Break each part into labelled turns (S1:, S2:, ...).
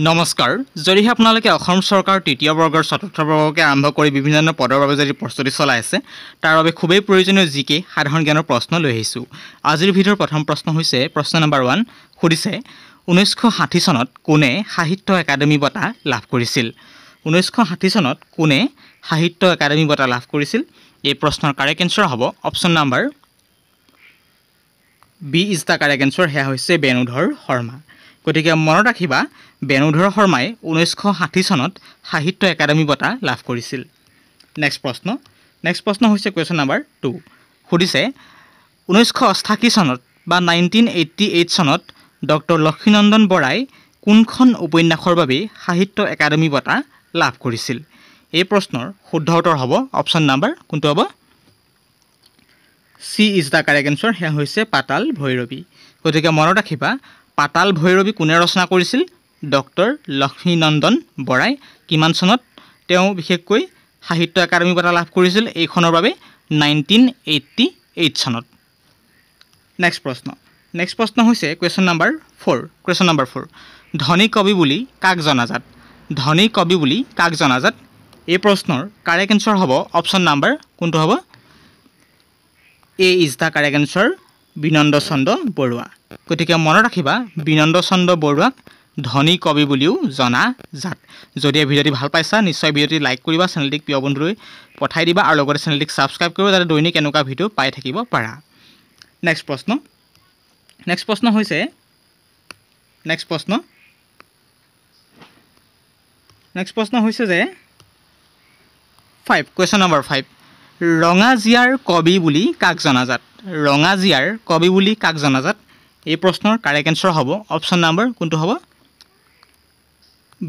S1: নমস্কাৰ যদি আপোনালোকে অসম চৰকাৰ তৃতীয় বৰ্গৰ চতুৰ্থ বৰ্গকে আৰম্ভ কৰি বিভিন্ন পদৰ বাবে যদি প্ৰস্তুতি চলাই আছে তাৰ বাবে খুবেই প্ৰয়োজনীয় জিকে সাধাৰণ জ্ঞানৰ প্ৰশ্ন লৈ আহিছোঁ আজিৰ ভিডিঅ'ৰ প্ৰথম প্ৰশ্ন হৈছে প্ৰশ্ন নম্বৰ 1 সুধিছে 1960 চনত কোনে সাহিত্য একাডেমী বঁটা লাভ কৰিছিল 1960 চনত কোনে সাহিত্য একাডেমী বঁটা লাভ কৰিছিল এই প্ৰশ্নৰ কাৰেক্ট এনসাৰ হ'ব option number B is the correct answer হেয়া হৈছে বেণুধৰ শৰ্মা গতিকে মনত ৰাখিবা বেণুধৰ শৰ্মাই 1960 চনত সাহিত্য একাডেমী বঁটা লাভ কৰিছিল নেক্সট প্ৰশ্ন হৈছে কোৱেশ্চন নম্বৰ 2 সুধিছে 1988 চনত বা 1988 চনত ডক্টৰ লক্ষ্মীনন্দন বৰাই কোনখন উপন্যাসৰ বাবে সাহিত্য একাডেমী বঁটা লাভ কৰিছিল এই প্ৰশ্নৰ শুদ্ধ উত্তৰ হ'ব অপচন নম্বৰ কোনটো হ'ব সি ইজ দা কাৰেক্ট এনসাৰ হেয়া হৈছে পাতাল ভৈৰৱী গতিকে মনত ৰাখিবা পাতাল ভৈৰৱী কোনে ৰচনা কৰিছিল ডক্টৰ লক্ষ্মীনন্দন বৰাই কিমান চনত তেওঁ বিশেষকৈ সাহিত্য একাডেমী বঁটা লাভ কৰিছিল এইখনৰ বাবে 1988 চনত নেক্সট প্ৰশ্ন হৈছে কোৱেশ্চন নম্বৰ 4 ধনী কবি বুলি কাক জনাজাত এই প্ৰশ্নৰ কাৰেক্ট এনসাৰ হ'ব অপচন নম্বৰ কোনটো হ'ব A is the correct answer Binanda Chandra Baruah গতিকে মনত ৰাখিবা বিনন্দ চন্দ্ৰ বৰুৱাক ধনী কবি বুলিও জনাজাত যদি এই ভিডিঅ'টি ভাল পাইছা নিশ্চয় ভিডিঅ'টি লাইক কৰিবা চেনেলটিক প্ৰিয় বন্ধুলৈ পঠাই দিবা আৰু লগতে চেনেলটিক সাবস্ক্ৰাইব কৰিবা যাতে দৈনিক এনেকুৱা ভিডিঅ' পাই থাকিব পাৰা নেক্সট প্ৰশ্ন হৈছে যে 5 কোৱেশ্চন নম্বৰ 5 ৰঙাজিয়াৰ কবি বুলি কাক জনাজাত এই প্ৰশ্নৰ কাৰেক্ট এনসাৰ হ'ব অপচন নম্বৰ কোনটো হ'ব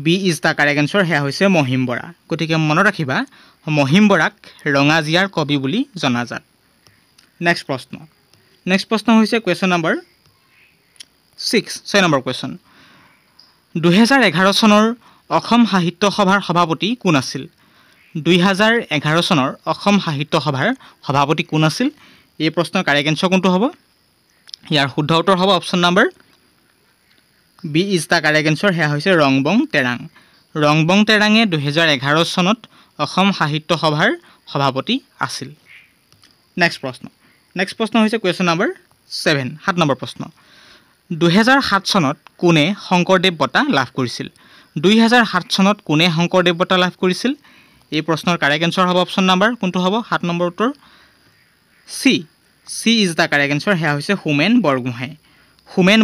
S1: B is the correct answer হেয়া হৈছে মহিম বৰা গতিকে মনত ৰাখিবা মহিম বৰাক ৰঙাজিয়াৰ কবি বুলি জনাজাত নেক্সট প্ৰশ্ন হৈছে কোৱেশ্চন নম্বৰ 6 নম্বৰ কুৱেশ্চন 2011 চনৰ অসম সাহিত্য সভাৰ সভাপতি কোন আছিল 2011 চনৰ অসম সাহিত্য সভাৰ সভাপতি কোন আছিল এই প্ৰশ্নৰ কাৰেক্ট এনসাৰ কোনটো হ'ব ইয়াৰ শুদ্ধ উত্তৰ হ'ব option number B is the correct answer হেয়া হৈছে ৰংবং তেৰাঙে 2011 চনত অসম সাহিত্য সভাৰ সভাপতি আছিল নেক্সট প্ৰশ্ন হৈছে কোৱেশ্চন নম্বৰ 7 নম্বৰ প্ৰশ্ন 2007 চনত কোনে শংকৰদেৱ বঁটা লাভ কৰিছিল 2007 চনত কোনে শংকৰদেৱ বঁটা লাভ কৰিছিল এই প্ৰশ্নৰ কাৰেক্ট এনসাৰ হ'ব অপচন নম্বৰ কোনটো হ'ব 7 নম্বৰ উত্তৰ সি ইজ দা কাৰেক্ট এনসাৰ হেয়া হৈছে হোমেন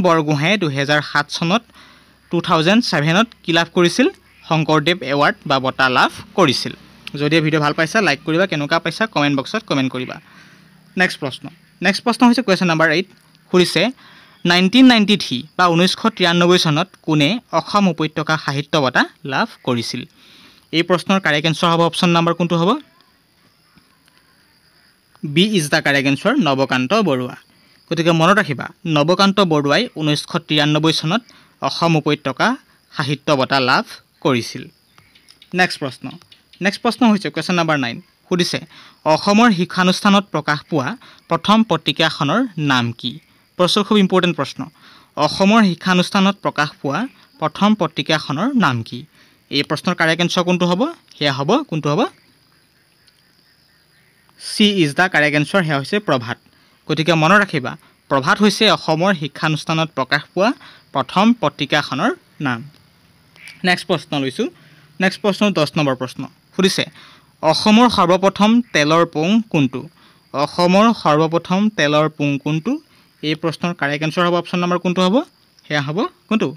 S1: বৰগোহাঁয়ে 2007 চনত 2007ত কি লাভ কৰিছিল শংকৰদেৱ এৱাৰ্ড বা বঁটা লাভ কৰিছিল যদি এই ভিডিঅ' ভাল পাইছা লাইক কৰিবা কেনেকুৱা পাইছা কমেণ্ট বক্সত কমেণ্ট কৰিবা নেক্সট প্ৰশ্ন হৈছে কোৱেশ্চন নম্বৰ 8 সুধিছে 1993 বা 1993 চনত কোনে অসম উপত্যকা সাহিত্য বঁটা লাভ কৰিছিল এই প্ৰশ্নৰ কাৰেক্ট এনসাৰ হ'ব অপচন নম্বৰ কোনটো হ'ব B is the correct answer Nabakanta Barua গতিকে মনত ৰাখিবা নৱকান্ত বৰুৱাই 1993 চনত অসম উপত্যকা সাহিত্য বঁটা লাভ কৰিছিল নেক্সট প্ৰশ্ন হৈছে কোৱেশ্চন নম্বৰ 9 সুধিছে অসমৰ শিক্ষানুষ্ঠানত প্ৰকাশ পোৱা প্ৰথম পত্ৰিকাখনৰ নাম কি প্ৰশ্ন খুব ইম্পৰ্টেণ্ট প্ৰশ্ন অসমৰ শিক্ষানুষ্ঠানত প্ৰকাশ পোৱা প্ৰথম পত্ৰিকাখনৰ নাম কি এই প্ৰশ্নৰ কাৰেক্ট এনসাৰ কোনটো হ'ব হেয়া হ'ব কোনটো হ'ব সি ইজ দা কাৰেক্ট এনসাৰ হেয়া হৈছে প্ৰভাত গতিকে মনত ৰাখিবা প্ৰভাত হৈছে অসমৰ শিক্ষানুষ্ঠানত প্ৰকাশ পোৱা প্ৰথম পত্ৰিকাখনৰ নাম নেক্সট প্ৰশ্ন 10 নম্বৰ প্ৰশ্ন সুধিছে অসমৰ সৰ্বপ্ৰথম তেলৰ পোং কোনটো এই প্ৰশ্নৰ কাৰেক্ট এনসাৰ হ'ব অপচন নম্বৰ কোনটো হ'ব হেয়া হ'ব কোনটো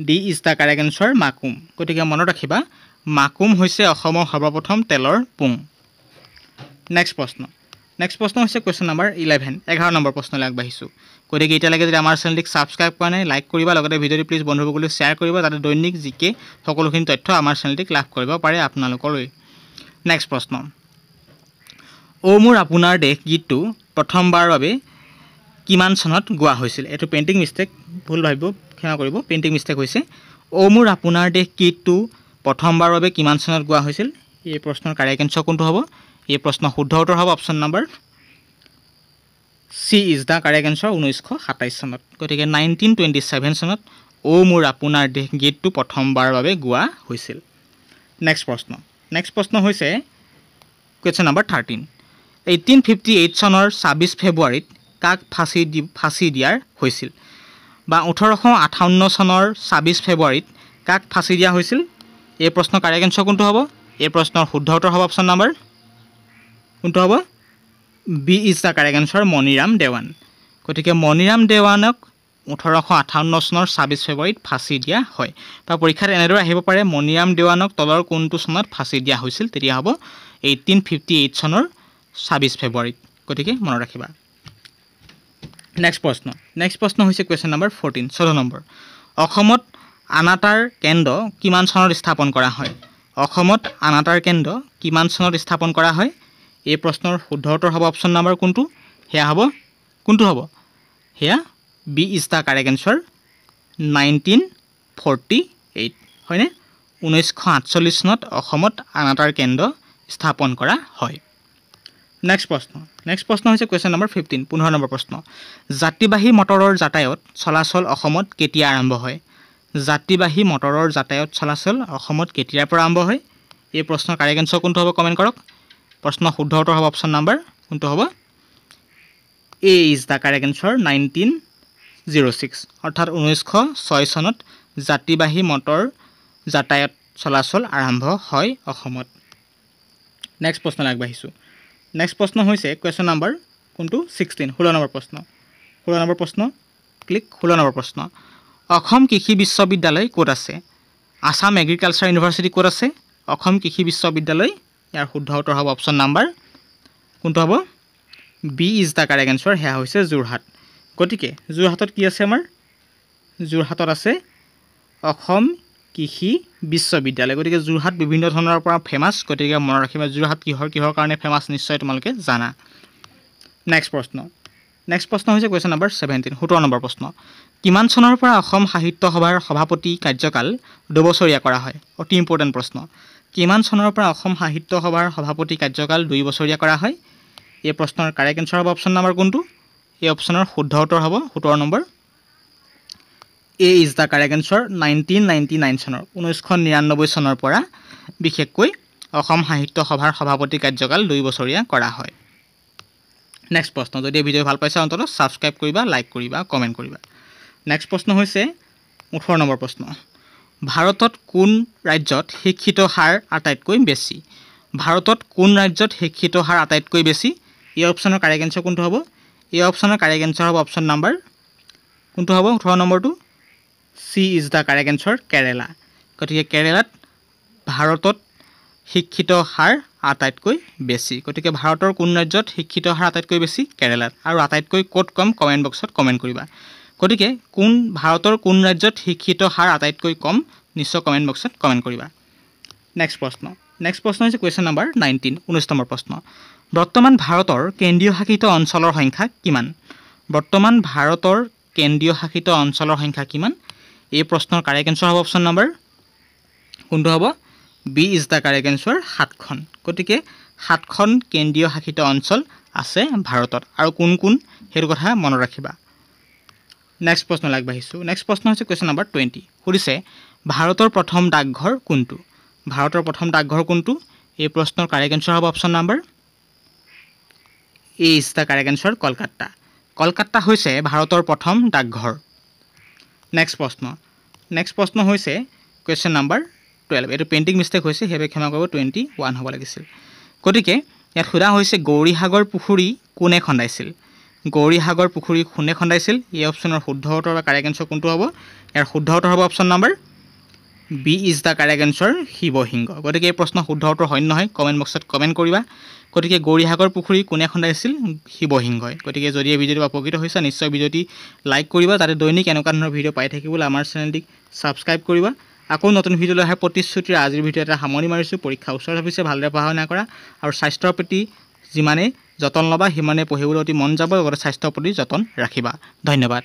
S1: D is the correct answer Makum গতিকে মনত ৰাখিবা মাকুম হৈছে অসমৰ সৰ্বপ্ৰথম তেলৰ পোং নেক্সট প্ৰশ্ন হৈছে কোৱেশ্চন নম্বৰ 11 নম্বৰ প্ৰশ্নলৈ আগবাঢ়িছোঁ গতিকে এতিয়ালৈকে যদি আমাৰ চেনেলটিক ছাবস্ক্ৰাইব কৰা নাই লাইক কৰিবা লগতে ভিডিঅ'টি প্লিজ বন্ধুসকললৈ শ্বেয়াৰ কৰিবা যাতে দৈনিক জিকে সকলোখিনি তথ্য আমাৰ চেনেলটিক লাভ কৰিব পাৰে আপোনালোকলৈ নেক্সট প্ৰশ্ন অ মোৰ আপোনাৰ দেশ গীতটো প্ৰথমবাৰৰ বাবে কিমান চনত গোৱা হৈছিল এইটো পেইণ্টিং মিষ্টেক ভুল ভাবিব ক্ষমা কৰিব পেইণ্টিং মিষ্টেক হৈছে অ মোৰ আপোনাৰ দেশ গীতটো প্ৰথমবাৰৰ বাবে কিমান চনত গোৱা হৈছিল এই প্ৰশ্নৰ কাৰেক্ট এনসাৰ কোনটো হ'ব এই প্ৰশ্ন শুদ্ধ উত্তৰ হ'ব option number C is the correct answer 1927 চনত গতিকে 1927 চনত ও মোৰ আপোনাৰ দেশ গীতটো প্ৰথমবাৰৰ বাবে গোৱা হৈছিল। নেক্সট প্ৰশ্ন হৈছে কুৱেশ্যন নম্বৰ 13। 1858 চনৰ 26 ফেব্ৰুৱাৰীত কাক ফাঁচি দিয়াৰ হৈছিল? বা 1858 চনৰ 26 ফেব্ৰুৱাৰীত কাক ফাঁচি দিয়া হৈছিল? এই প্ৰশ্নৰ কাৰেক্ট এনচাৰ কোনটো হ'ব? এই প্ৰশ্নৰ শুদ্ধ উত্তৰ হ'ব অপশ্যন নম্বৰ কোনটো হ'ব? B is the correct answer, Maniram Dewan. গতিকে মণিৰাম দেৱানক 1858 চনৰ 26 ফেব্ৰুৱাৰীত ফাঁচি দিয়া হয়। বা পৰীক্ষাত এনেদৰে আহিব পাৰে, মণিৰাম দেৱানক তলৰ কোনটো চনত ফাঁচি দিয়া হৈছিল? তেতিয়া হ'ব 1858 চনৰ 26 ফেব্ৰুৱাৰীত। গতিকে মনত ৰাখিবা। নেক্সট প্ৰশ্ন হৈছে কুৱেশ্যন নম্বৰ 14, 14 নম্বৰ। অসমত আনাটাৰ কেন্দ্ৰ কিমান চনত স্থাপন কৰা হয়? অসমত আনাটাৰ কেন্দ্ৰ কিমান চনত স্থাপন কৰা হয়? এই প্ৰশ্নৰ শুদ্ধ উত্তৰ হ'ব অপশ্যন নম্বৰ কোনটো? সেয়া হ'ব কোনটো হ'ব? সেয়া B is the correct answer, 1948, হয়নে? 1948 চনত অসমত আনাটাৰ কেন্দ্ৰ স্থাপন কৰা হয়। নেক্সট প্ৰশ্ন হৈছে কুৱেশ্যন নম্বৰ 15, 15 নম্বৰ প্ৰশ্ন। যাত্ৰীবাহী মটৰৰ যাতায়ত চলাচল অসমত কেতিয়া আৰম্ভ হয়? যাত্ৰীবাহী মটৰৰ যাতায়ত চলাচল অসমত কেতিয়াৰ পৰা আৰম্ভ হয়? এই প্ৰশ্নৰ কাৰেক্ট এনচাৰ কোনটো হ'ব? কমেণ্ট কৰক। প্ৰশ্নৰ শুদ্ধ উত্তৰ হ'ব অপশ্যন নম্বৰ কোনটো হ'ব? A is the correct answer, 1906, অৰ্থাৎ 1906 চনত যাত্ৰীবাহী মটৰ যাতায়ত চলাচল আৰম্ভ হয় অসমত। নেক্সট প্ৰশ্ন আগবাঢ়িছোঁ। নেক্সট প্ৰশ্ন হৈছে কুৱেশ্যন নম্বৰ কোনটো? 16, 16 নম্বৰ প্ৰশ্ন। 16 নম্বৰ প্ৰশ্ন, ক্লিক 16 নম্বৰ প্ৰশ্ন। অসম কৃষি বিশ্ববিদ্যালয় ক'ত আছে? আছাম এগ্ৰিকালচাৰ ইউনিভাৰ্চিটি ক'ত আছে? অসম কৃষি বিশ্ববিদ্যালয়। ইয়াৰ শুদ্ধ উত্তৰ হ'ব অপশ্যন নম্বৰ কোনটো হ'ব? B is the correct answer, সেয়া হৈছে যোৰহাট। গতিকে যোৰহাটত কি আছে আমাৰ? যোৰহাটত আছে অসম কৃষি বিশ্ববিদ্যালয়। গতিকে যোৰহাট বিভিন্ন ধৰণৰ পৰা ফেমাছ। গতিকে মনত ৰাখিবা যোৰহাট কিহৰ কাৰণে ফেমাছ নিশ্চয় তোমালোকে জানা। নেক্সট প্ৰশ্ন হৈছে কুৱেশ্যন নম্বৰ 17, 17 নম্বৰ প্ৰশ্ন। কিমান চনৰ পৰা অসম সাহিত্য সভাৰ সভাপতি কাৰ্যকাল 2 বছৰীয়া কৰা হয়? অতি ইম্পৰ্টেণ্ট প্ৰশ্ন। কিমান চনৰ পৰা অসম সাহিত্য সভাৰ সভাপতি কাৰ্যকাল 2 বছৰীয়া কৰা হয়? এই প্ৰশ্নৰ কাৰেক্ট এনচাৰ হ'ব অপশ্যন নম্বৰ কোনটো? এই অপশ্যনৰ শুদ্ধ উত্তৰ হ'ব 17 number, A is the correct answer, 1999 চনৰ 1999 চনৰ পৰা বিশেষকৈ অসম সাহিত্য সভাৰ সভাপতি কাৰ্যকাল 2 বছৰীয়া কৰা হয়। নেক্সট প্ৰশ্ন, যদি এই ভিডিঅ' ভাল পাইছা অন্ততঃ ছাবস্ক্ৰাইব কৰিবা, লাইক কৰিবা, কমেণ্ট কৰিবা। নেক্সট প্ৰশ্ন হৈছে 18 নম্বৰ প্ৰশ্ন। ভাৰতত কোন ৰাজ্যত শিক্ষিত হাৰ আটাইতকৈ বেছি? ভাৰতত কোন ৰাজ্যত শিক্ষিত হাৰ আটাইতকৈ বেছি? এই অপশ্যনৰ কাৰেক্ট এনচাৰ কোনটো হ'ব? এই অপশ্যনৰ কাৰেক্ট এনচাৰ হ'ব অপশ্যন নম্বৰ কোনটো হ'ব? 18 নম্বৰটো C is the correct answer, Kerala. গতিকে কেৰেলাত ভাৰতত শিক্ষিত হাৰ আটাইতকৈ বেছি। গতিকে ভাৰতৰ কোন ৰাজ্যত শিক্ষিত হাৰ আটাইতকৈ বেছি? কেৰেলাত। আৰু আটাইতকৈ ক'ত কম? কমেণ্ট বক্সত কমেণ্ট কৰিবা। গতিকে ভাৰতৰ কোন ৰাজ্যত শিক্ষিত হাৰ আটাইতকৈ কম? নিশ্চয় কমেণ্ট বক্সত কমেণ্ট কৰিবা। নেক্সট প্ৰশ্ন হৈছে কুৱেশ্যন নম্বৰ 19, 19 নম্বৰ প্ৰশ্ন। বৰ্তমান ভাৰতৰ কেন্দ্ৰীয় শাসিত অঞ্চলৰ সংখ্যা কিমান? বৰ্তমান ভাৰতৰ কেন্দ্ৰীয় শাসিত অঞ্চলৰ সংখ্যা কিমান? এই প্ৰশ্নৰ কাৰেক্ট এনচাৰ হ'ব অপশ্যন নম্বৰ কোনটো হ'ব? B is the correct answer, 7খন। গতিকে 7খন কেন্দ্ৰীয় শাসিত অঞ্চল আছে ভাৰতত। আৰু কোন কোন সেইটো কথা মনত ৰাখিবা। নেক্সট প্ৰশ্নলৈ আগবাঢ়িছোঁ। নেক্সট প্ৰশ্ন হৈছে কুৱেশ্যন নম্বৰ 20। সুধিছে ভাৰতৰ প্ৰথম ডাকঘৰ কোনটো? ভাৰতৰ প্ৰথম ডাকঘৰ কোনটো? এই প্ৰশ্নৰ কাৰেক্ট এনচাৰ হ'ব option number A is the correct answer, Kolkata. Kolkata হৈছে ভাৰতৰ প্ৰথম ডাকঘৰ। নেক্সট প্ৰশ্ন হৈছে কুৱেশ্যন নম্বৰ 12। এইটো পেইণ্টিং মিষ্টেক হৈছে, সেইবাবে ক্ষমা কৰিব, 21 হ'ব লাগিছিল। গতিকে ইয়াত সোধা হৈছে গৌৰীসাগৰ পুখুৰী কোনে খন্দাইছিল? গৌৰীসাগৰ পুখুৰী কোনে খন্দাইছিল? এই অপশ্যনৰ শুদ্ধ উত্তৰ বা কাৰেক্ট এনচাৰ কোনটো হ'ব? ইয়াৰ শুদ্ধ উত্তৰ হ'ব option number B is the correct answer, Sivasingha. গতিকে এই প্ৰশ্ন শুদ্ধ উত্তৰ হয় নহয় কমেণ্ট বক্সত কমেণ্ট কৰিবা। গতিকে গৌৰীসাগৰ পুখুৰী কোনে খন্দাইছিল? শিৱসিংহই। গতিকে যদি এই ভিডিঅ'টো উপকৃত হৈছে নিশ্চয় ভিডিঅ'টি লাইক কৰিবা, যাতে দৈনিক এনেকুৱা ধৰণৰ ভিডিঅ' পাই থাকিবলৈ আমাৰ চেনেলটিক ছাবস্ক্ৰাইব কৰিবা। আকৌ নতুন ভিডিঅ' লৈ অহাৰ প্ৰতিশ্ৰুতিৰে আজিৰ ভিডিঅ' এটা সামৰণি মাৰিছোঁ। পৰীক্ষা ওচৰত হৈছে, ভালদৰে পঢ়া শুনা কৰা আৰু স্বাস্থ্যৰ প্ৰতি যিমানে যতন ল'বা সিমানে পঢ়িবলৈ অতি মন যাব, লগতে স্বাস্থ্যৰ প্ৰতি যতন ৰাখিবা। ধন্যবাদ।